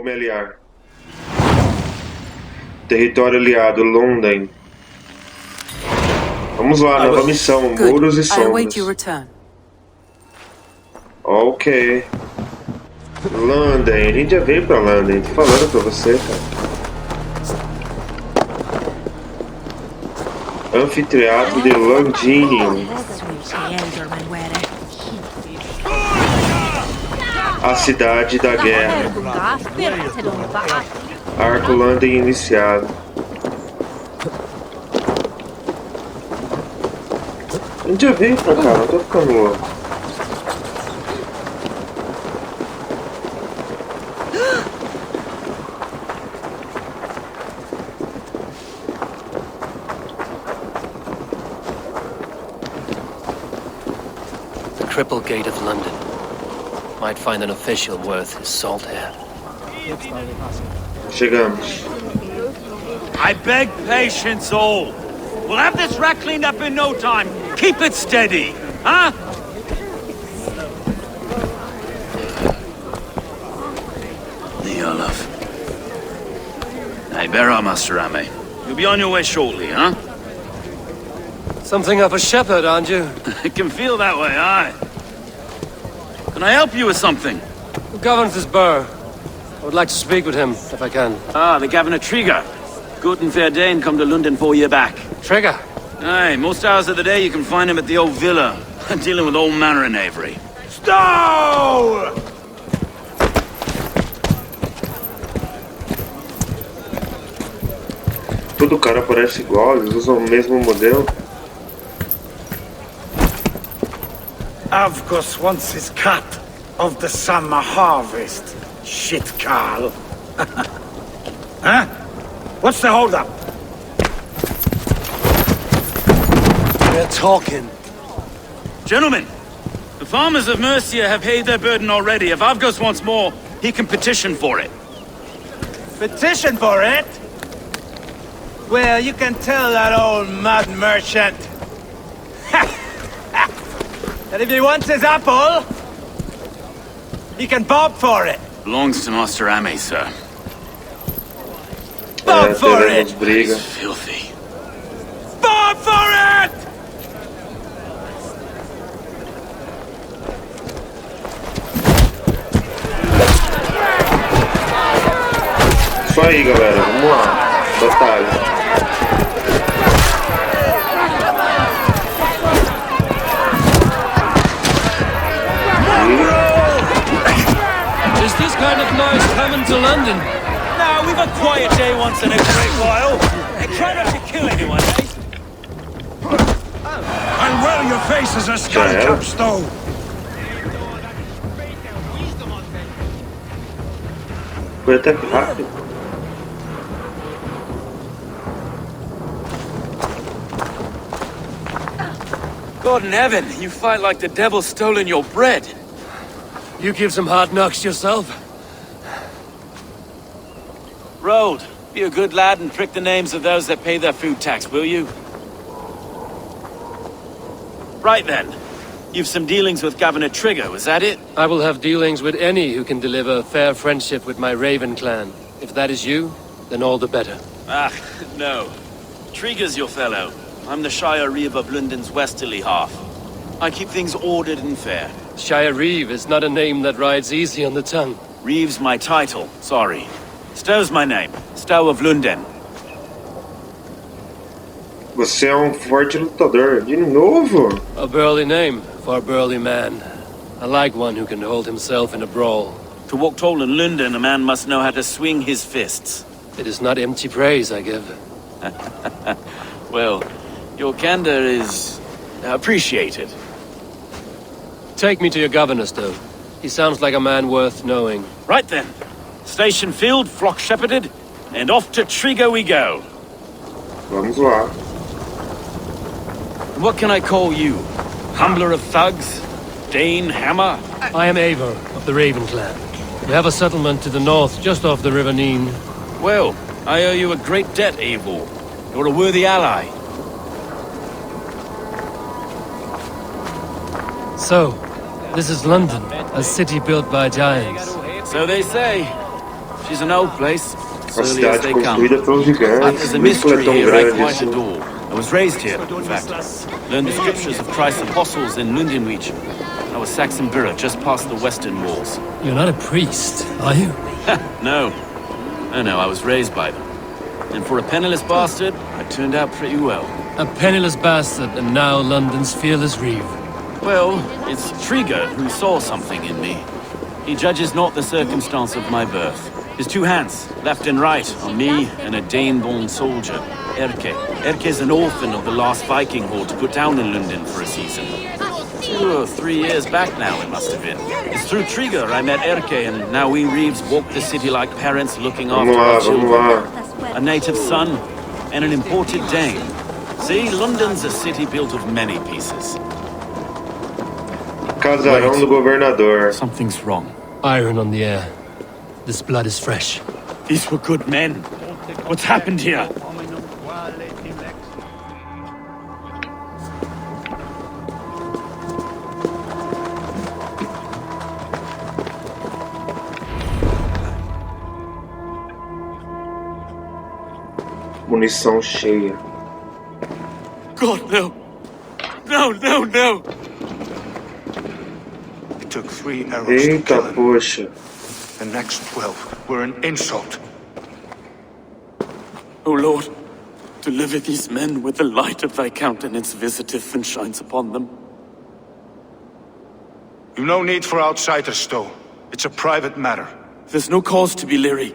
me aliar. Território aliado, Lunden. Vamos lá, nova missão, Muros e Sombras. Ok. Lunden, a gente já veio pra Lunden, tô falando pra você, cara. Anfiteatro de Londinium. A cidade da guerra. Arco Lunden iniciado. A gente já veio pra cá, não tô ficando louco. The Cripple Gate of London. Might find an official worth his salt here. Chegamos. I beg patience, all. We'll have this wreck cleaned up in no time. Keep it steady, huh? Olaf. Hey, bear up, Master Ame. You'll be on your way shortly, huh? Something of a shepherd, aren't you? It can feel that way, aye. Can I help you with something? Who governs this burr? I would like to speak with him, if I can. Ah, the Governor Trigger. Good and fair Dane come to London 4 year back. Trigger? Aye, most hours of the day you can find him at the old villa, dealing with all manner in Avery. Stow! Todo cara parece igual, eles usam o mesmo modelo. Avgos wants his cut of the summer harvest. Shit, Carl. Huh? What's the hold-up? We're talking. Gentlemen, the farmers of Mercia have paid their burden already. If Avgos wants more, he can petition for it. Petition for it? Well, you can tell that old mud merchant that if he wants his apple, he can bob for it. Belongs to Master Ame, sir. Bob for it! Briga. It's filthy. Bob for it! Isso aí, galera, vamos lá. Batalha. Is this kind of noise coming to London? No, we've a quiet day once in a great while. And try not to kill anyone, eh? And well, your face is a skull cap stove. Foi até que rápido. God in heaven, you fight like the devil's stolen your bread. You give some hard knocks yourself? Road, be a good lad and prick the names of those that pay their food tax, will you? Right then. You've some dealings with Governor Trigger, was that it? I will have dealings with any who can deliver fair friendship with my Raven clan. If that is you, then all the better. Ah, no. Trigger's your fellow. I'm the Shire Reeve of Lunden's westerly half. I keep things ordered and fair. Shire Reeve is not a name that rides easy on the tongue. Reeve's my title, sorry. Stow's my name. Stow of Lunden. Você é forte lutador. De novo? A burly name for a burly man. I like one who can hold himself in a brawl. To walk tall in Lunden, a man must know how to swing his fists. It is not empty praise I give. Well, your candor is appreciated. Take me to your governor, Stow. He sounds like a man worth knowing. Right then. Station filled, flock shepherded, and off to Trigger we go. Vamos lá. What can I call you? Humbler of thugs? Dane Hammer? I am Eivor of the Raven clan. We have a settlement to the north, just off the River Nene. Well, I owe you a great debt, eivor. You're a worthy ally. So, this is London, a city built by giants. So they say. She's an old place, A surly as cidade they come. construída pelos But gigantes. there's a Por isso que ela é mystery tão here I grande quite assim. adore. I was raised here, in fact. Learned the scriptures of Christ's apostles in Lunden region. I was Saxon Borough, just past the western walls. You're not a priest, are you? No. No, I was raised by them. And for a penniless bastard, I turned out pretty well. A penniless bastard and now London's fearless reeve. Well, it's Trigger who saw something in me. He judges not the circumstance of my birth. His two hands, left and right, on me and a Dane-born soldier, Erke. Erke's an orphan of the last Viking horde put down in Lunden for a season. 2 or 3 years back now, it must have been. It's through Trigger I met Erke, and now we Reeves walk the city like parents looking after our children. A native son and an imported Dane. See, London's a city built of many pieces. Casarão do governador. Something's wrong. Iron on the air. This blood is fresh. These were good men. What's happened here? Munição cheia. God, no. No. It took 3 arrows to Eita, kill him. poxa. The next 12 were an insult. O Lord, deliver these men with the light of thy countenance visiteth and shines upon them. You've no need for outsiders, Stowe. It's a private matter. There's no cause to be leery.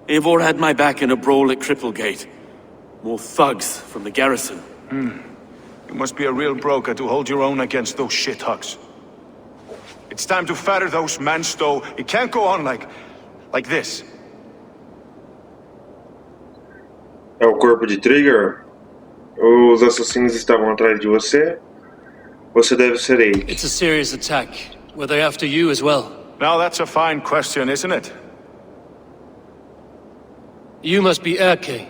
Eivor had my back in a brawl at Cripplegate. More thugs from the garrison. You must be a real broker to hold your own against those shithugs. It's time to fetter those men, Stowe. It can't go on like this. É o corpo de Trigger? Os assassinos estavam atrás de você? Você deve ser Eik. It's a serious attack. Were they after you as well? Now that's a fine question, isn't it? You must be Erke,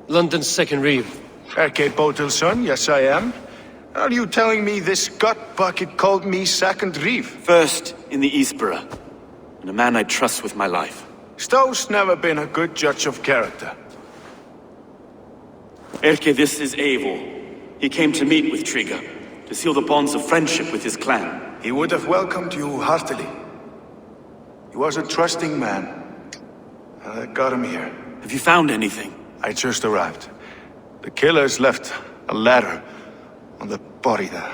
London's second reeve. Erke Botilson, yes I am. Are you telling me this gut bucket called me second reeve? First in the Eastborough, and a man I trust with my life. Stowe's never been a good judge of character. Erke, this is Eivor. He came to meet with Trigger, to seal the bonds of friendship with his clan. He would have welcomed you heartily. He was a trusting man. And I got him here. Have you found anything? I just arrived. The killers left a ladder on the body there.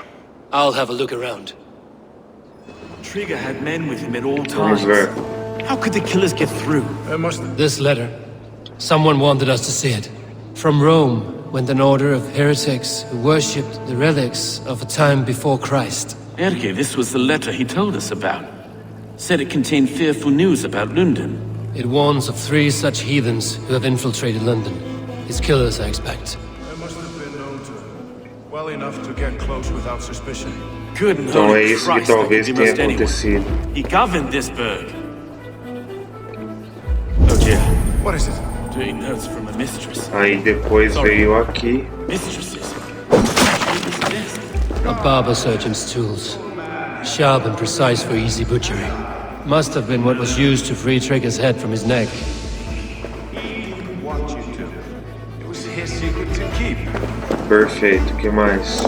I'll have a look around. Trigger had men with him at all Vamos times. ver. How could the killers get through? There must have... This letter. Someone wanted us to see it. From Rome went an order of heretics who worshipped the relics of a time before Christ. Erke, this was the letter he told us about. Said it contained fearful news about Lunden. It warns of 3 such heathens who have infiltrated London. His killers, I expect. There must have been known to well enough to get close without suspicion. Good and Então é holy isso que Christ, I talvez could be tenha most anyone. acontecido. He governed this burg. Oh dear. What is it? Doing notes from a mistress. Aí depois veio aqui. Mistresses? A barber surgeon's tools. Sharp and precise for easy butchery. Must have been what was used to free Trigger's head from his neck. He didn't want you to. It was his secret to keep. Perfeito, o que mais?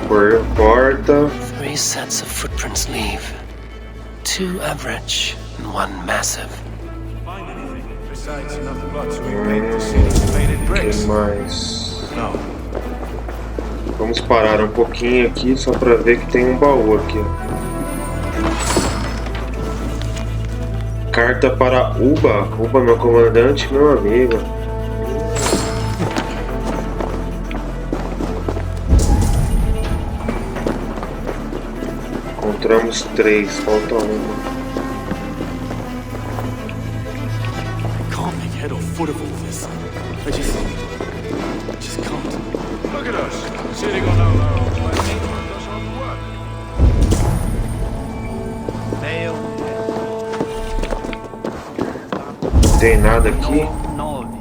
Porta. 3 sets of footprints leave. 2 average and 1 massive. Besides enough blood to repaint the city's faded O bricks. que mais? No. Vamos parar um pouquinho aqui só pra ver que tem um baú aqui. Carta para Uba. Uba, meu comandante, meu amigo. Encontramos 3, falta uma. Can't make head or foot of all this. I just can't. Look at us, sitting on our laurels while Eivor does all the work. Tem nada aqui? Novi,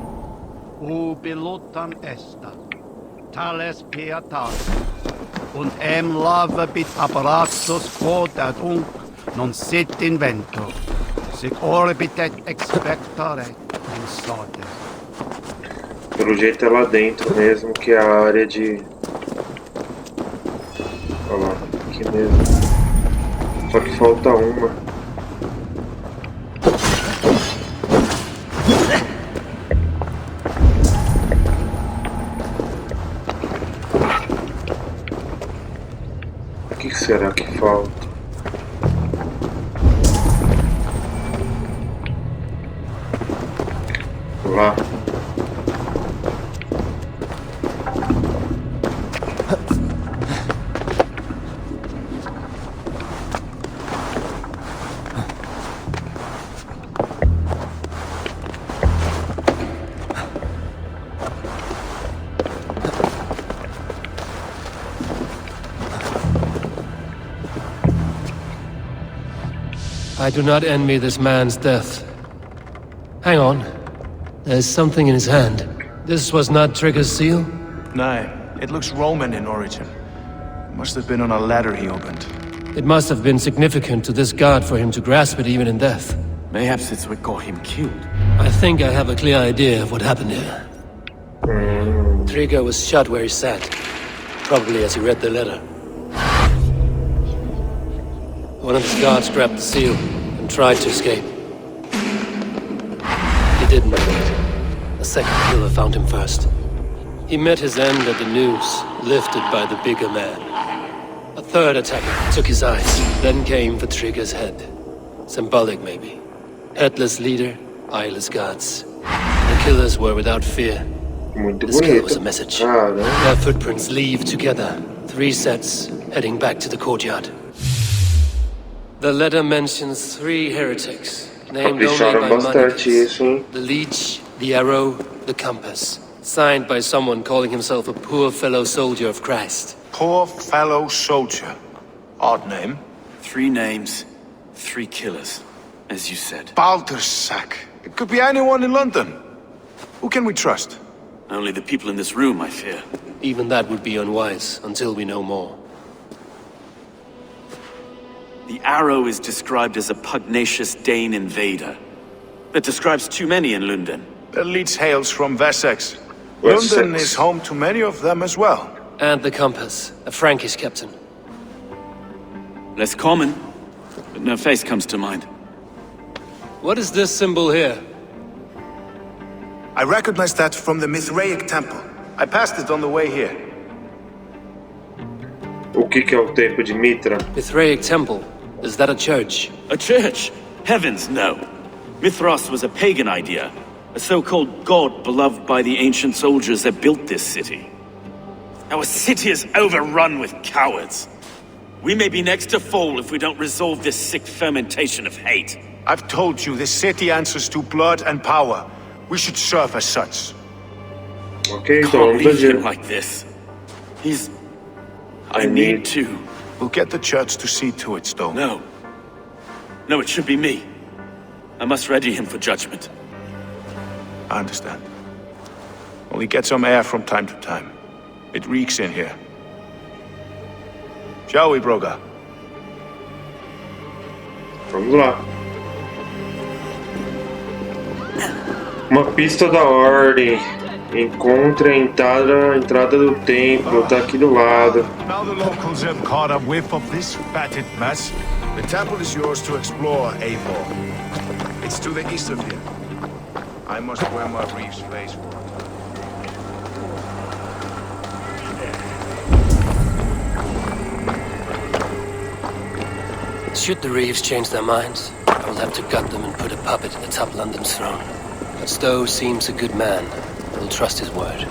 ubilutam esta, tales pietas, und lava bit apparatus quod ad unc non sit invento, Sic orbitet expectare in sorte. Pelo jeito é lá dentro mesmo, que é a área de... Olha lá, aqui mesmo. Só que falta uma. O que será que falta? Lá. I do not envy this man's death. Hang on. There's something in his hand. This was not Trigger's seal? No, it looks Roman in origin. Must have been on a ladder he opened. It must have been significant to this god for him to grasp it even in death. Mayhaps it's what got him killed. I think I have a clear idea of what happened here. Trigger was shot where he sat, probably as he read the letter. One of his guards grabbed the seal and tried to escape. He didn't make it. A second killer found him first. He met his end at the noose, lifted by the bigger man. A third attacker took his eyes, then came for Trigger's head. Symbolic, maybe. Headless leader, eyeless guards. The killers were without fear. Muito The skull was a bonito. message. Caramba. Their footprints leave together. 3 sets, heading back to the courtyard. The letter mentions 3 heretics, named only Capricharam by bastante monarchs. isso, hein? The leech, the arrow, the compass. Signed by someone calling himself a poor fellow soldier of Christ. Poor fellow soldier. Odd name. 3 names, 3 killers, as you said. Baldersack. It could be anyone in London. Who can we trust? Only the people in this room, I fear. Even that would be unwise until we know more. The arrow is described as a pugnacious Dane invader. That describes too many in Lunden. The leech hails from Wessex. Wessex. Lunden is home to many of them as well. And the compass, a Frankish captain. Less common, but no face comes to mind. What is this symbol here? I recognize that from the Mithraic temple. I passed it on the way here. O que é o tempo de Mitra? Mithraic temple. Is that a church? A church? Heavens, no. Mithras was a pagan idea. A so-called god beloved by the ancient soldiers that built this city. Our city is overrun with cowards. We may be next to fall if we don't resolve this sick fermentation of hate. I've told you, this city answers to blood and power. We should serve as such. Ok, então Can't vamos leave him agir. like this. He's... I need to... We'll get the church to see to it, Stone. No. No, it should be me. I must ready him for judgment. I understand. Only get some air from time to time. It reeks in here. Shall we, Broga? Vamos lá. Uma pista da ordem. Encontre a entrada do templo. Tá aqui do lado. Now the locals have caught a whiff of this fatted mess. The temple is yours to explore, Eivor. It's to the east of here. I must wear my reef's face for it. Should the Reeves change their minds, I will have to gut them and put a puppet atop London's throne. But Stowe seems a good man. I will trust his word.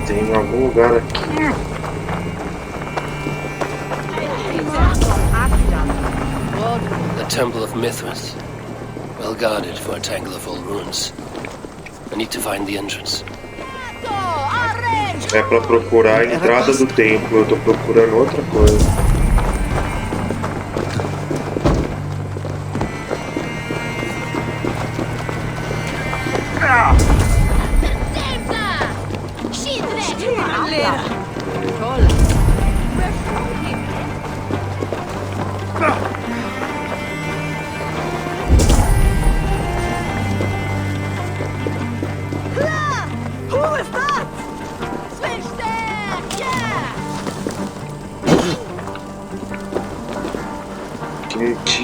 Tem algum lugar aqui. The Temple of Mithras. Well guarded for a tangle of old ruins. I need to find the entrance. É pra procurar a entrada do templo. Eu tô procurando outra coisa.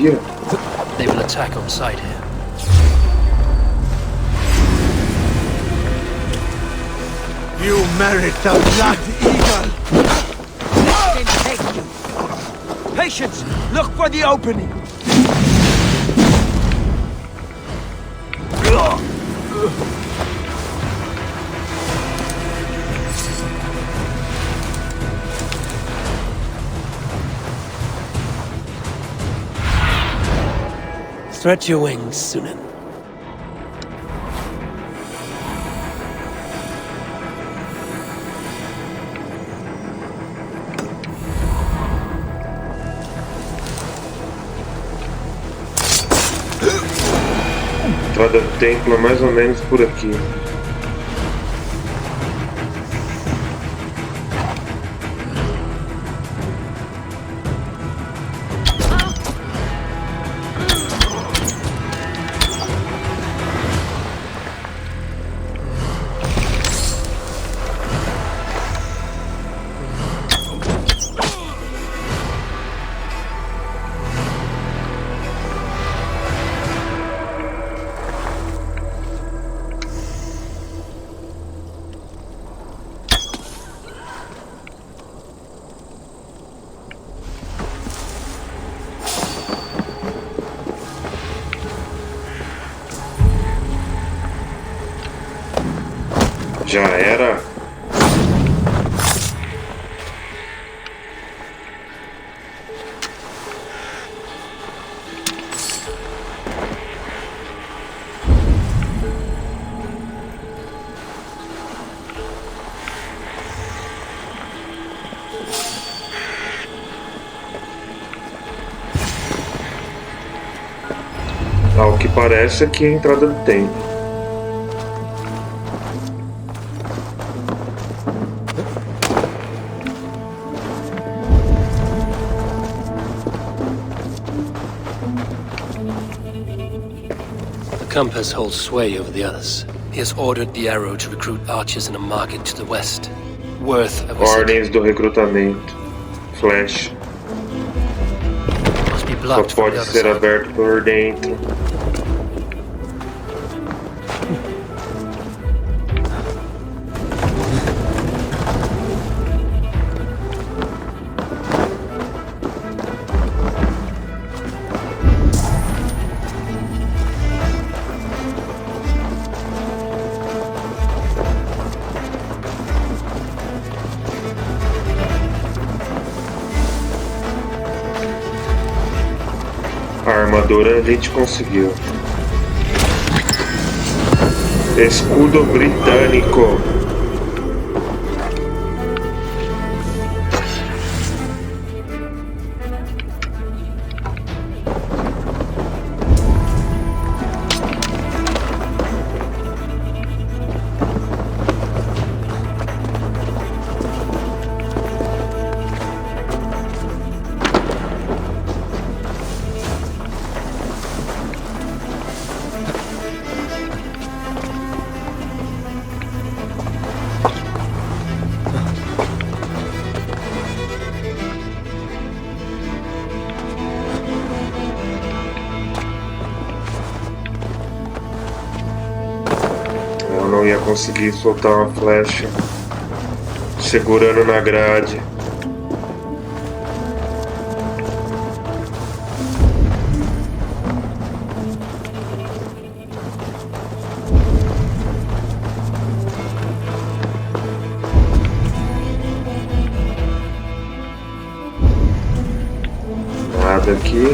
aqui. They will attack on sight here. You merit the blood eagle! Let them take you! Patience! Look for the opening! Stretch your wings, Sunan. A entrada do templo é mais ou menos por aqui. Já era. Ao que parece aqui é a entrada do templo. The compass holds sway over the others. He has ordered the arrow to recruit archers in a market to the west. Worth a visit. Ordens do recrutamento. Flash. Must be Só blocked from pode the other ser side. aberto por dentro. A armadura a gente conseguiu. Escudo britânico. Eu não ia conseguir soltar uma flecha segurando na grade. Nada aqui.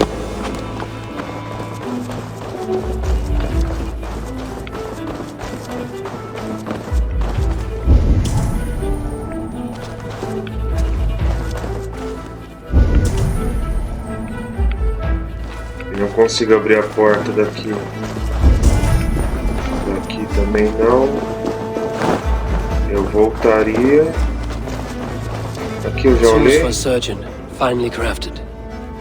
Não consigo abrir a porta daqui. Daqui também não. Eu voltaria. Aqui eu já Tools olhei. for a surgeon, finely crafted,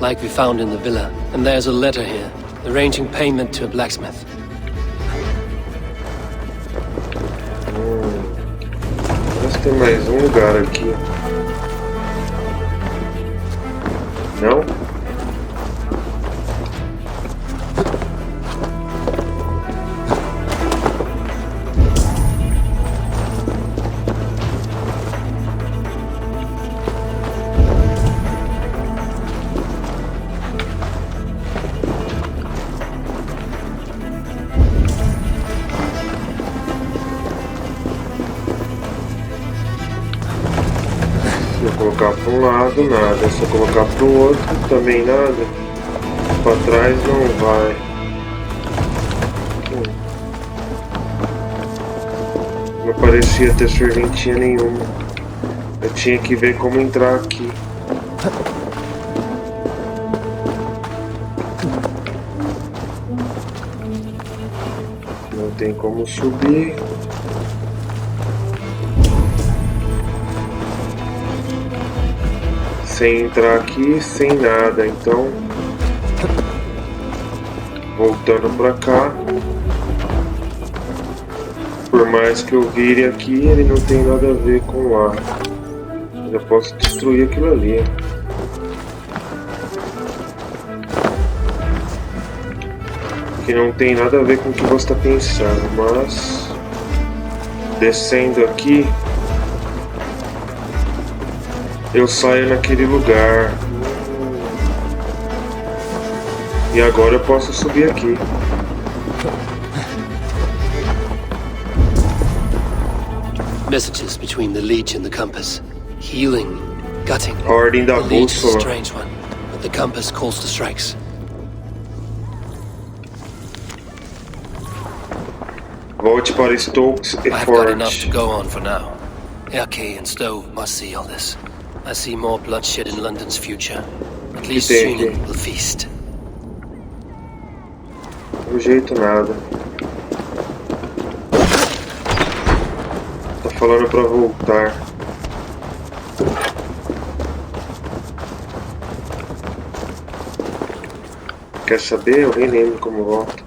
like we found in the villa. And there's a letter here, arranging payment to a blacksmith. Parece que tem mais um lugar aqui. Não? eu colocar para um lado, nada. Se eu colocar para o outro, também nada. Para trás não vai. Não parecia ter serventia nenhuma. Eu tinha que ver como entrar aqui. Não tem como subir. Sem entrar aqui, sem nada. Então, voltando pra cá. Por mais que eu vire aqui, ele não tem nada a ver com lá. Eu posso destruir aquilo ali. Que não tem nada a ver com o que você está pensando, mas descendo aqui eu saio naquele lugar. E agora eu posso subir aqui. Messages between the leech and the compass. Healing, gutting. A ordem da The leech is a bússola. strange one, but the compass calls to strikes. Volte para Stokes e I've got enough to Forte. go on for now. Erke and Stove must see all this. I see more bloodshed in London's future. At least tem soon aqui? will feast. Pelo jeito nada. Tá falando pra voltar. Quer saber? Eu nem lembro como volta.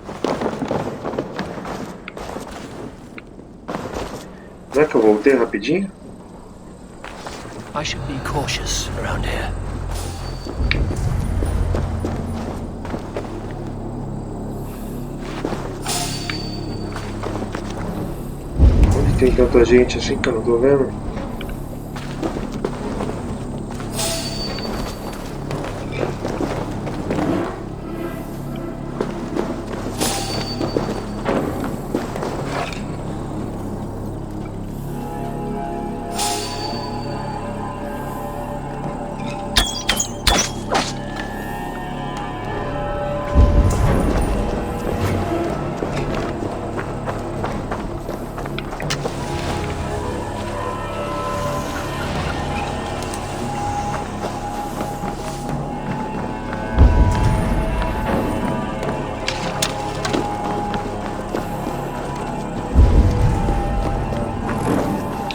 Não é que eu voltei rapidinho? I should be cautious around here. Onde tem tanta gente assim que eu não tô vendo?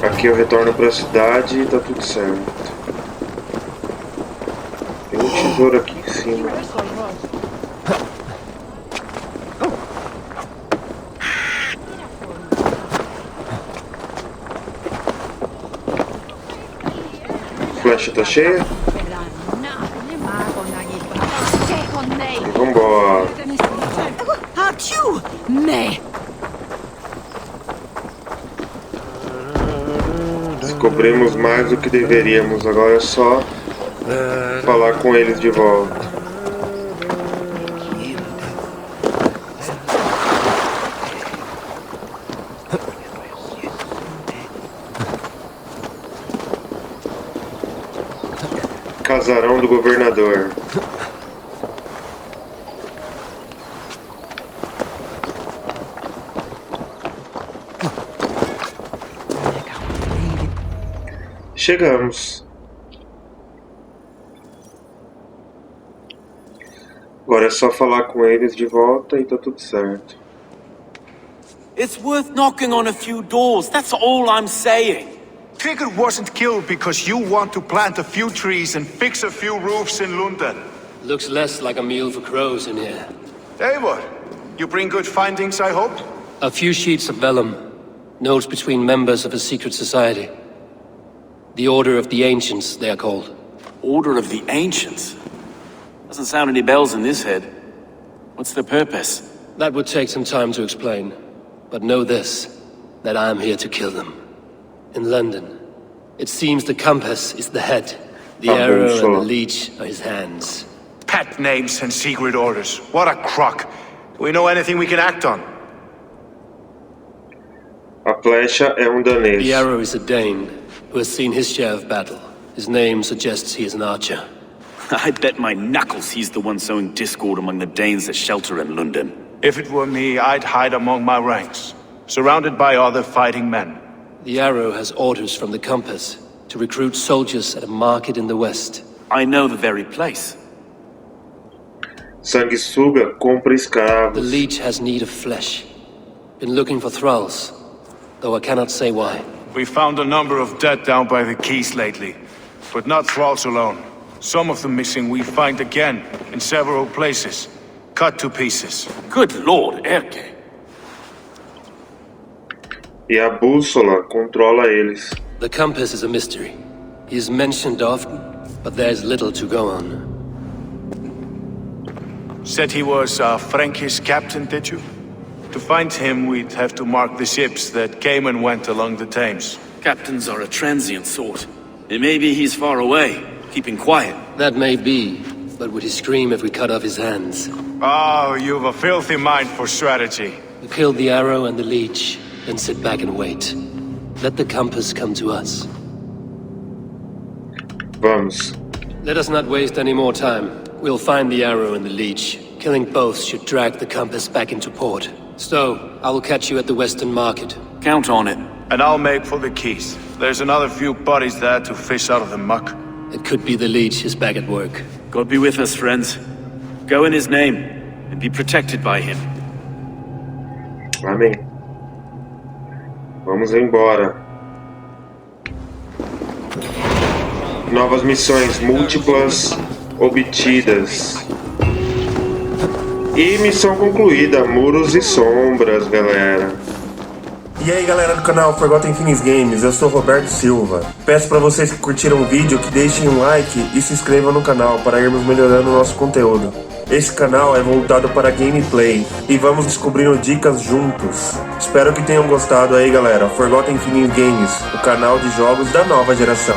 Aqui eu retorno pra cidade e tá tudo certo. Tem um tesouro aqui em cima. Flecha tá cheia? Vambora. Achoo! Me! Descobrimos mais do que deveríamos. Agora é só falar com eles de volta. Casarão do governador. Chegamos. Agora é só falar com eles de volta e tá tudo certo. It's worth knocking on a few doors, that's all I'm saying. Trigger wasn't killed because you want to plant a few trees and fix a few roofs in Lunden. Looks less like a meal for crows in here. Eivor, you bring good findings, I hope? A few sheets of vellum. Notes between members of a secret society. The Order of the Ancients, they are called. Order of the Ancients? Doesn't sound any bells in this head. What's the purpose? That would take some time to explain. But know this, that I am here to kill them. In London, it seems the compass is the head. The arrow and the leech are his hands. Pet names and secret orders. What a crock. Do we know anything we can act on? A flecha é um danês. The arrow is a Dane, who has seen his share of battle, His name suggests he is an archer. I bet my knuckles he's the one sowing discord among the Danes that shelter in Lunden. If it were me, I'd hide among my ranks, surrounded by other fighting men. The arrow has orders from the compass to recruit soldiers at a market in the west. I know the very place. Sanguessuga compra The escravos. leech has need of flesh. Been looking for thralls, though I cannot say why. We found a number of dead down by the quays lately, but not thralls alone. Some of the missing we find again in several places, cut to pieces. Good lord, Erke. E a bússola controla eles. The compass is a mystery. He is mentioned often, but there's little to go on. Said he was a Frankish captain, did you? To find him, we'd have to mark the ships that came and went along the Thames. Captains are a transient sort. It may be he's far away, keeping quiet. That may be, but would he scream if we cut off his hands? Oh, you've a filthy mind for strategy. We kill the arrow and the leech, then sit back and wait. Let the compass come to us. Vamos. Let us not waste any more time. We'll find the arrow and the leech. Killing both should drag the compass back into port. Stowe, I will catch you at the Western Market. Count on it. And I'll make for the quays. There's another few bodies there to fish out of the muck. It could be the leech is back at work. God be with us, friends. Go in his name, and be protected by him. Amém. Vamos embora. Novas missões múltiplas obtidas. E missão concluída, Muros e Sombras, galera. E aí galera do canal Forgotten Things Games, eu sou Roberto Silva. Peço para vocês que curtiram o vídeo que deixem um like e se inscrevam no canal para irmos melhorando o nosso conteúdo. Esse canal é voltado para gameplay e vamos descobrindo dicas juntos. Espero que tenham gostado aí galera, Forgotten Things Games, o canal de jogos da nova geração.